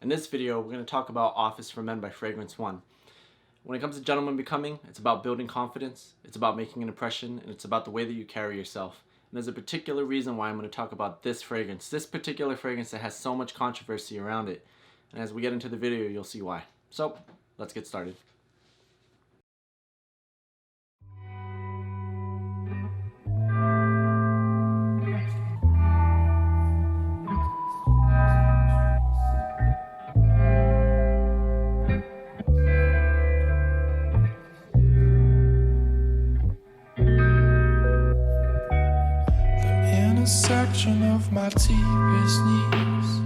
In this video, we're going to talk about Office for Men by Fragrance One. When it comes to gentleman becoming, it's about building confidence, it's about making an impression, and it's about the way that you carry yourself. And there's a particular reason why I'm going to talk about this particular fragrance that has so much controversy around it. And as we get into the video, you'll see why. So, let's get started. Section of my deepest needs.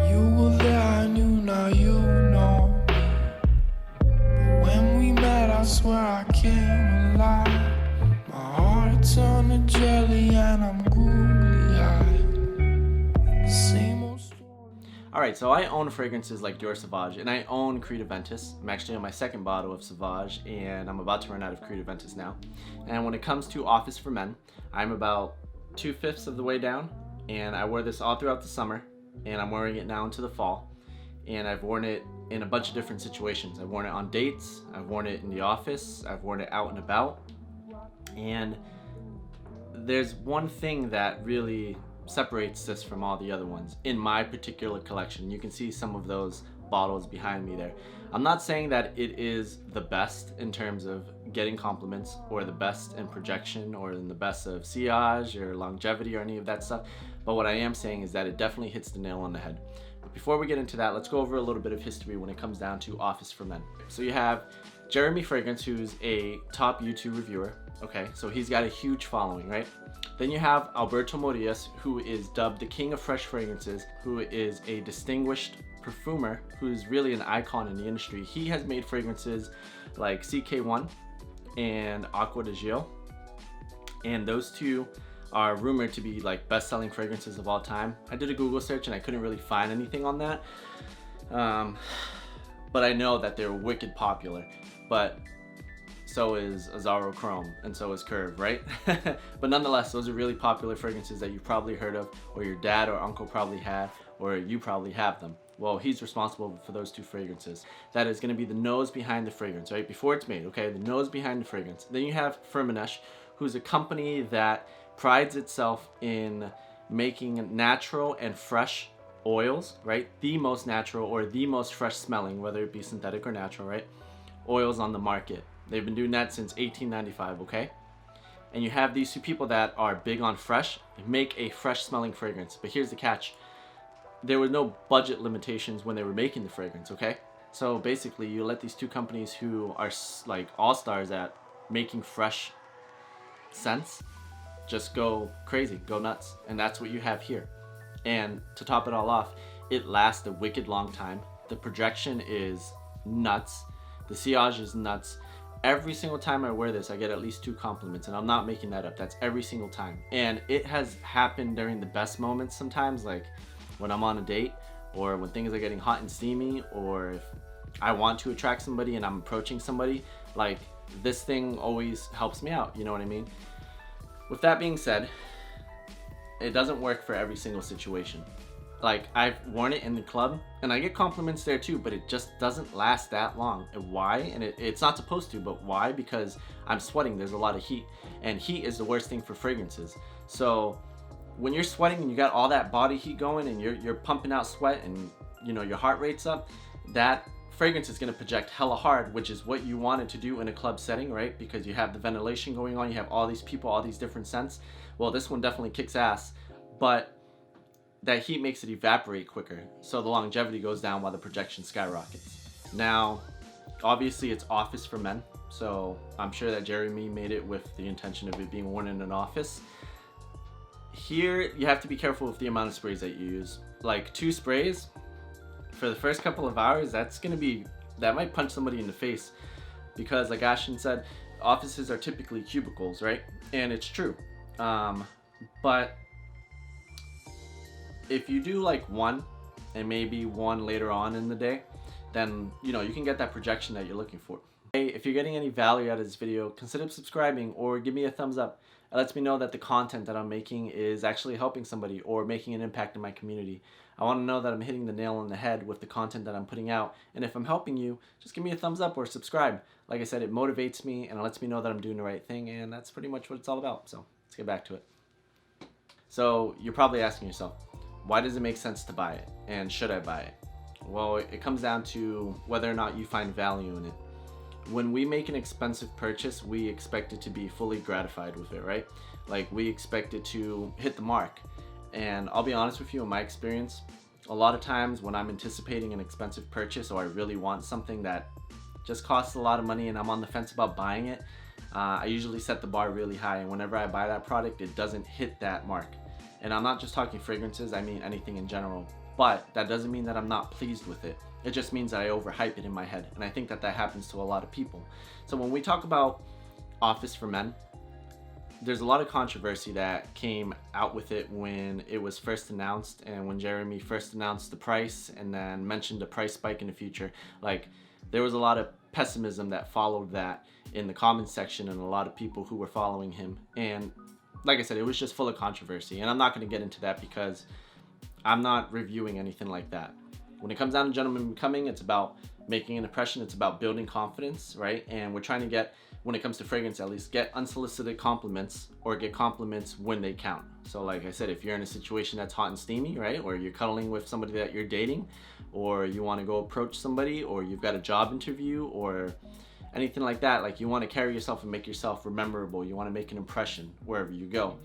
You were there, I knew, now you know me. But when we met, I swear I came alive. My heart turned to jelly and I'm googly-eyed. Same old story. Alright, so I own fragrances like Dior Sauvage, and I own Creed Aventus. I'm actually on my second bottle of Sauvage, and I'm about to run out of Creed Aventus now. And when it comes to Office for Men, I'm about 2/5 of the way down, and I wore this all throughout the summer, and I'm wearing it now into the fall. And I've worn it in a bunch of different situations. I've worn it on dates, I've worn it in the office, I've worn it out and about. And there's one thing that really separates this from all the other ones in my particular collection. You can see some of those bottles behind me there. I'm not saying that it is the best in terms of getting compliments, or the best in projection, or in the best of sillage or longevity or any of that stuff, but what I am saying is that it definitely hits the nail on the head. But before we get into that, let's go over a little bit of history when it comes down to Office for Men. So you have Jeremy Fragrance, who's a top YouTube reviewer. Okay, so he's got a huge following, right? Then you have Alberto Morillas, who is dubbed the king of fresh fragrances, who is a distinguished perfumer, who's really an icon in the industry. He has made fragrances like CK1 and Aqua de Gio, and those two are rumored to be like best-selling fragrances of all time. I did a Google search and I couldn't really find anything on that, but I know that they're wicked popular. But so is Azaro Chrome, and so is Curve, right? But nonetheless, those are really popular fragrances that you've probably heard of, or your dad or uncle probably had, or you probably have them. Well, he's responsible for those two fragrances. That is going to be the nose behind the fragrance, right? Before it's made, okay? The nose behind the fragrance. Then you have Firmenich, who's a company that prides itself in making natural and fresh oils, right? The most natural or the most fresh smelling, whether it be synthetic or natural, right? Oils on the market. They've been doing that since 1895, okay? And you have these two people that are big on fresh, make a fresh smelling fragrance. But here's the catch. There were no budget limitations when they were making the fragrance, okay? So basically, you let these two companies who are like all-stars at making fresh scents just go crazy, go nuts. And that's what you have here. And to top it all off, it lasts a wicked long time. The projection is nuts. The sillage is nuts. Every single time I wear this, I get at least 2 compliments, and I'm not making that up. That's every single time. And it has happened during the best moments sometimes, like when I'm on a date, or when things are getting hot and steamy, or if I want to attract somebody and I'm approaching somebody, like this thing always helps me out, you know what I mean? With that being said, it doesn't work for every single situation. Like, I've worn it in the club, and I get compliments there too, but it just doesn't last that long. And why? And it's not supposed to, but why? Because I'm sweating, there's a lot of heat, and heat is the worst thing for fragrances. So when you're sweating and you got all that body heat going, and you're pumping out sweat, and you know your heart rate's up, that fragrance is going to project hella hard, which is what you wanted to do in a club setting, right? Because you have the ventilation going on, you have all these people, all these different scents. Well, this one definitely kicks ass, but that heat makes it evaporate quicker, so the longevity goes down while the projection skyrockets. Now, obviously it's Office for Men, so I'm sure that Jeremy made it with the intention of it being worn in an office. Here, you have to be careful with the amount of sprays that you use. Like 2 sprays for the first couple of hours, that might punch somebody in the face, because like Ashton said, offices are typically cubicles, right? And it's true. But if you do like 1 and maybe 1 later on in the day, then you know you can get that projection that you're looking for. Hey, if you're getting any value out of this video, consider subscribing or give me a thumbs up. It lets me know that the content that I'm making is actually helping somebody or making an impact in my community. I want to know that I'm hitting the nail on the head with the content that I'm putting out. And if I'm helping you, just give me a thumbs up or subscribe. Like I said, it motivates me and it lets me know that I'm doing the right thing, and that's pretty much what it's all about. So let's get back to it. So you're probably asking yourself, why does it make sense to buy it? And should I buy it? Well, it comes down to whether or not you find value in it. When we make an expensive purchase, we expect it to be fully gratified with it, right? Like, we expect it to hit the mark. And I'll be honest with you, in my experience, a lot of times when I'm anticipating an expensive purchase or I really want something that just costs a lot of money and I'm on the fence about buying it, I usually set the bar really high, and whenever I buy that product, it doesn't hit that mark. And I'm not just talking fragrances, I mean anything in general. But that doesn't mean that I'm not pleased with it. It just means that I overhype it in my head. And I think that that happens to a lot of people. So when we talk about Office for Men, there's a lot of controversy that came out with it when it was first announced, and when Jeremy first announced the price and then mentioned a price spike in the future. Like, there was a lot of pessimism that followed that in the comments section, and a lot of people who were following him. And like I said, it was just full of controversy, and I'm not going to get into that because I'm not reviewing anything like that. When it comes down to Gentlemen Becoming, it's about making an impression, it's about building confidence, right? And we're trying to get, when it comes to fragrance at least, get unsolicited compliments, or get compliments when they count. So like I said, if you're in a situation that's hot and steamy, right? Or you're cuddling with somebody that you're dating, or you want to go approach somebody, or you've got a job interview, or anything like that, like you want to carry yourself and make yourself memorable, you want to make an impression wherever you go.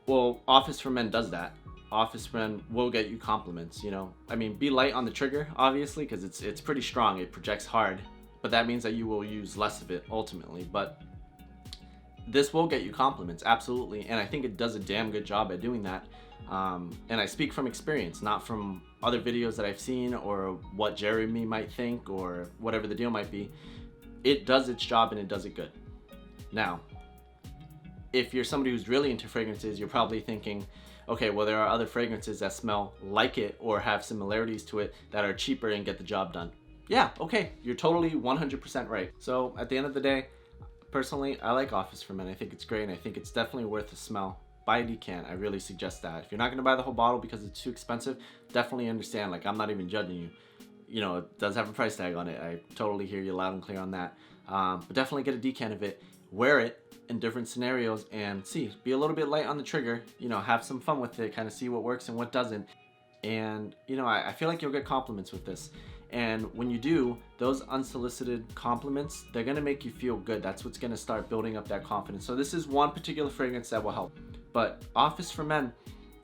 Well, Office for Men does that. Office for Men will get you compliments, you know. I mean, be light on the trigger, obviously, because it's pretty strong, it projects hard, but that means that you will use less of it ultimately. But this will get you compliments, absolutely, and I think it does a damn good job at doing that. And I speak from experience, not from other videos that I've seen or what Jeremy might think or whatever the deal might be. It does its job and it does it good. Now, if you're somebody who's really into fragrances, you're probably thinking, okay, well, there are other fragrances that smell like it or have similarities to it that are cheaper and get the job done. Yeah, okay, you're totally 100% right. So at the end of the day, personally, I like Office for Men. I think it's great, and I think it's definitely worth a smell. Buy a decant. I really suggest that. If you're not going to buy the whole bottle because it's too expensive, definitely understand. Like, I'm not even judging you. You know, it does have a price tag on it. I totally hear you loud and clear on that. But definitely get a decant of it. Wear it in different scenarios and see. Be a little bit light on the trigger. You know, have some fun with it. Kind of see what works and what doesn't. And, you know, I feel like you'll get compliments with this. And when you do, those unsolicited compliments, they're going to make you feel good. That's what's going to start building up that confidence. So this is one particular fragrance that will help. But Office for Men,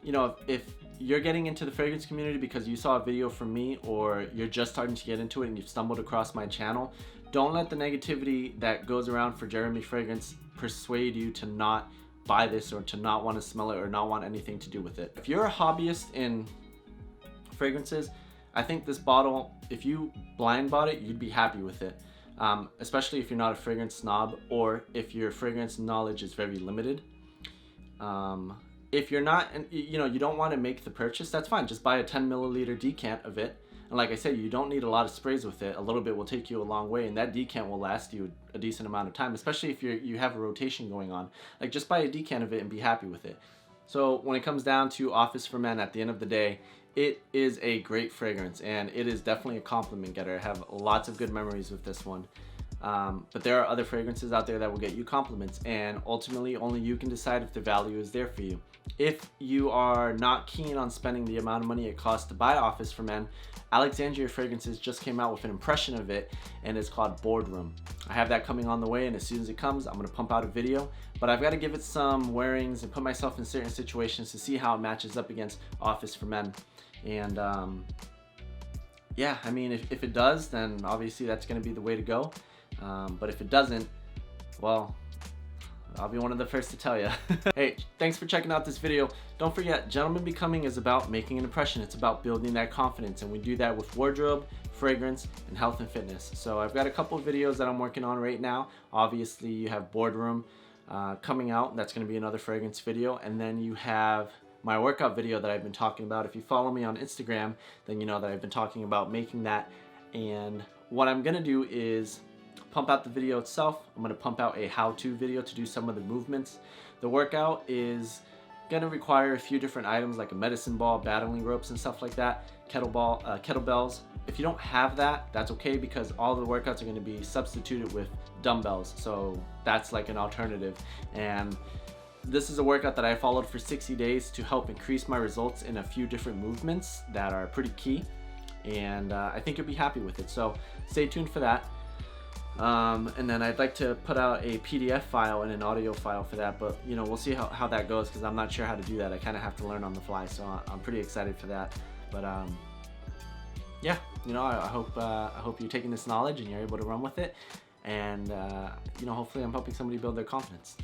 you know, if you're getting into the fragrance community because you saw a video from me, or you're just starting to get into it and you've stumbled across my channel, don't let the negativity that goes around for Jeremy fragrance persuade you to not buy this, or to not want to smell it, or not want anything to do with it. If you're a hobbyist in fragrances, I think this bottle, if you blind bought it, you'd be happy with it. Especially if you're not a fragrance snob, or if your fragrance knowledge is very limited. If you're not, you know, you don't want to make the purchase, that's fine. Just buy a 10 milliliter decant of it. And like I said, you don't need a lot of sprays with it. A little bit will take you a long way, and that decant will last you a decent amount of time, especially if you have a rotation going on. Like, just buy a decant of it and be happy with it. So when it comes down to Office for Men, at the end of the day, it is a great fragrance, and it is definitely a compliment getter. I have lots of good memories with this one. But there are other fragrances out there that will get you compliments, and ultimately only you can decide if the value is there for you. If you are not keen on spending the amount of money it costs to buy Office for Men, Alexandria Fragrances just came out with an impression of it, and it's called Boardroom. I have that coming on the way, and as soon as it comes, I'm going to pump out a video. But I've got to give it some wearings and put myself in certain situations to see how it matches up against Office for Men. And yeah, I mean, if it does, then obviously that's going to be the way to go. But if it doesn't, well, I'll be one of the first to tell you. Hey, thanks for checking out this video. Don't forget, Gentlemen Becoming is about making an impression. It's about building that confidence, and we do that with wardrobe, fragrance, and health and fitness. So I've got a couple of videos that I'm working on right now. Obviously, you have Boardroom coming out. That's going to be another fragrance video. And then you have my workout video that I've been talking about. If you follow me on Instagram, then you know that I've been talking about making that. And what I'm going to do is pump out the video itself. I'm going to pump out a how-to video to do some of the movements. The workout is going to require a few different items like a medicine ball, battling ropes and stuff like that, kettlebells. If you don't have that, that's okay, because all the workouts are going to be substituted with dumbbells, so that's like an alternative. And this is a workout that I followed for 60 days to help increase my results in a few different movements that are pretty key, and I think you'll be happy with it, so stay tuned for that. And then I'd like to put out a PDF file and an audio file for that, but you know, we'll see how that goes, because I'm not sure how to do that. I kind of have to learn on the fly, so I'm pretty excited for that. But yeah, you know, I hope you're taking this knowledge and you're able to run with it, and you know, hopefully I'm helping somebody build their confidence.